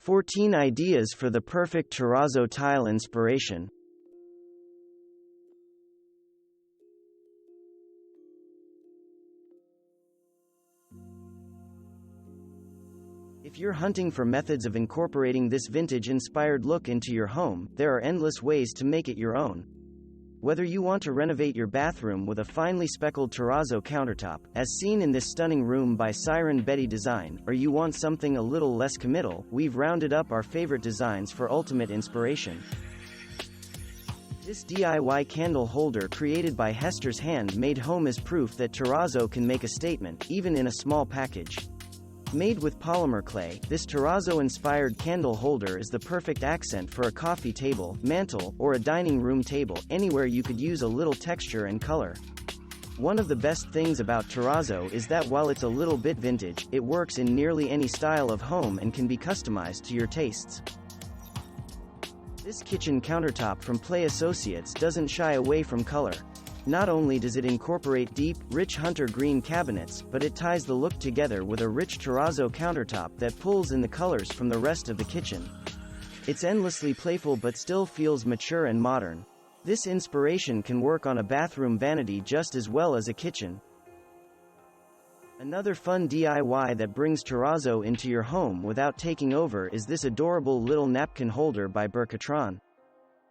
14 ideas for the perfect terrazzo tile inspiration. If you're hunting for methods of incorporating this vintage-inspired look into your home, there are endless ways to make it your own. Whether you want to renovate your bathroom with a finely speckled terrazzo countertop, as seen in this stunning room by Siren Betty Design, or you want something a little less committal, we've rounded up our favorite designs for ultimate inspiration. This DIY candle holder created by Hester's Handmade Home is proof that terrazzo can make a statement, even in a small package. Made with polymer clay, this terrazzo-inspired candle holder is the perfect accent for a coffee table, mantle, or a dining room table, anywhere you could use a little texture and color. One of the best things about terrazzo is that while it's a little bit vintage, it works in nearly any style of home and can be customized to your tastes. This kitchen countertop from Play Associates doesn't shy away from color. Not only does it incorporate deep, rich hunter green cabinets, but it ties the look together with a rich terrazzo countertop that pulls in the colors from the rest of the kitchen. It's endlessly playful but still feels mature and modern. This inspiration can work on a bathroom vanity just as well as a kitchen. Another fun DIY that brings terrazzo into your home without taking over is this adorable little napkin holder by Berkatron.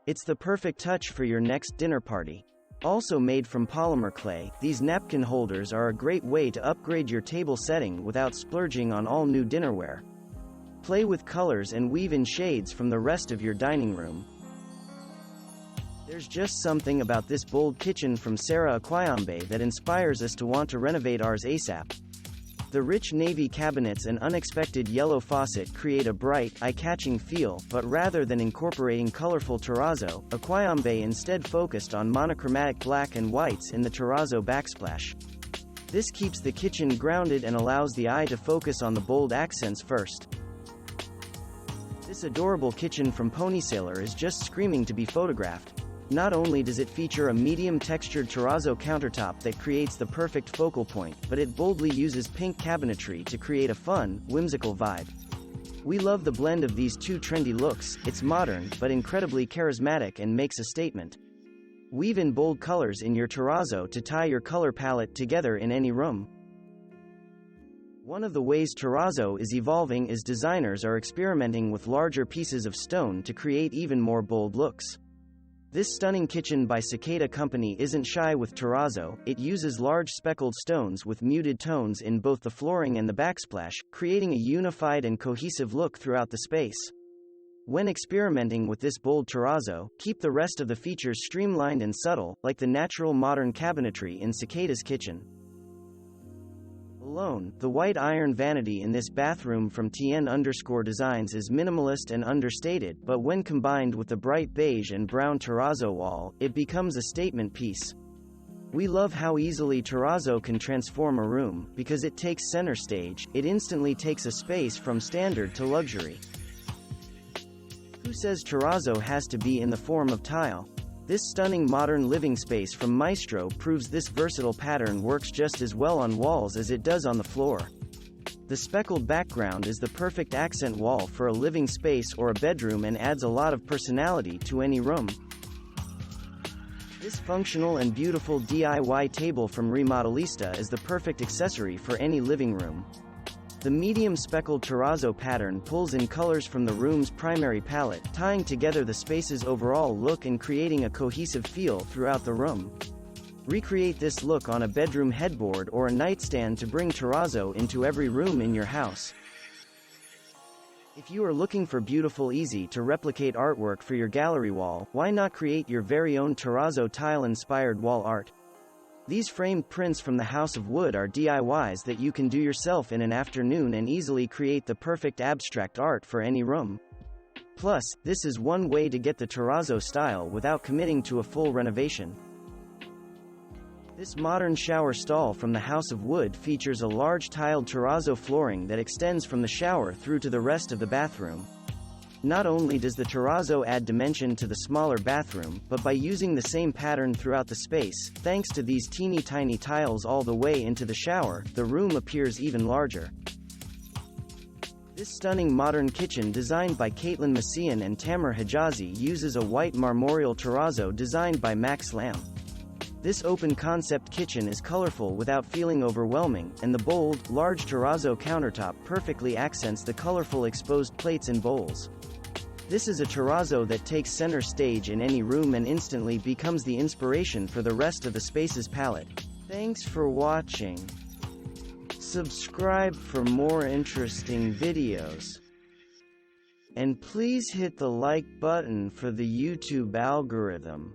It's the perfect touch for your next dinner party. Also made from polymer clay, these napkin holders are a great way to upgrade your table setting without splurging on all new dinnerware. Play with colors and weave in shades from the rest of your dining room. There's just something about this bold kitchen from Sarah Akwayambe that inspires us to want to renovate ours ASAP. The rich navy cabinets and unexpected yellow faucet create a bright, eye-catching feel, but rather than incorporating colorful terrazzo, Akwayambe instead focused on monochromatic black and whites in the terrazzo backsplash. This keeps the kitchen grounded and allows the eye to focus on the bold accents first. This adorable kitchen from Ponysailor is just screaming to be photographed. Not only does it feature a medium-textured terrazzo countertop that creates the perfect focal point, but it boldly uses pink cabinetry to create a fun, whimsical vibe. We love the blend of these two trendy looks. It's modern, but incredibly charismatic and makes a statement. Weave in bold colors in your terrazzo to tie your color palette together in any room. One of the ways terrazzo is evolving is designers are experimenting with larger pieces of stone to create even more bold looks. This stunning kitchen by Cicada Company isn't shy with terrazzo. It uses large speckled stones with muted tones in both the flooring and the backsplash, creating a unified and cohesive look throughout the space. When experimenting with this bold terrazzo, keep the rest of the features streamlined and subtle, like the natural modern cabinetry in Cicada's kitchen. Alone, the white iron vanity in this bathroom from TN_Designs is minimalist and understated, but when combined with the bright beige and brown terrazzo wall, it becomes a statement piece. We love how easily terrazzo can transform a room. Because it takes center stage, it instantly takes a space from standard to luxury. Who says terrazzo has to be in the form of tile? This stunning modern living space from Maestro proves this versatile pattern works just as well on walls as it does on the floor. The speckled background is the perfect accent wall for a living space or a bedroom and adds a lot of personality to any room. This functional and beautiful DIY table from Remodelista is the perfect accessory for any living room. The medium speckled terrazzo pattern pulls in colors from the room's primary palette, tying together the space's overall look and creating a cohesive feel throughout the room. Recreate this look on a bedroom headboard or a nightstand to bring terrazzo into every room in your house. If you are looking for beautiful, easy-to-replicate artwork for your gallery wall, why not create your very own terrazzo tile-inspired wall art? These framed prints from the House of Wood are DIYs that you can do yourself in an afternoon and easily create the perfect abstract art for any room. Plus, this is one way to get the terrazzo style without committing to a full renovation. This modern shower stall from the House of Wood features a large tiled terrazzo flooring that extends from the shower through to the rest of the bathroom. Not only does the terrazzo add dimension to the smaller bathroom, but by using the same pattern throughout the space, thanks to these teeny tiny tiles all the way into the shower, the room appears even larger. This stunning modern kitchen designed by Caitlin Messian and Tamer Hijazi uses a white marmoreal terrazzo designed by Max Lamb. This open-concept kitchen is colorful without feeling overwhelming, and the bold, large terrazzo countertop perfectly accents the colorful exposed plates and bowls. This is a terrazzo that takes center stage in any room and instantly becomes the inspiration for the rest of the space's palette. Thanks for watching. Subscribe for more interesting videos. And please hit the like button for the YouTube algorithm.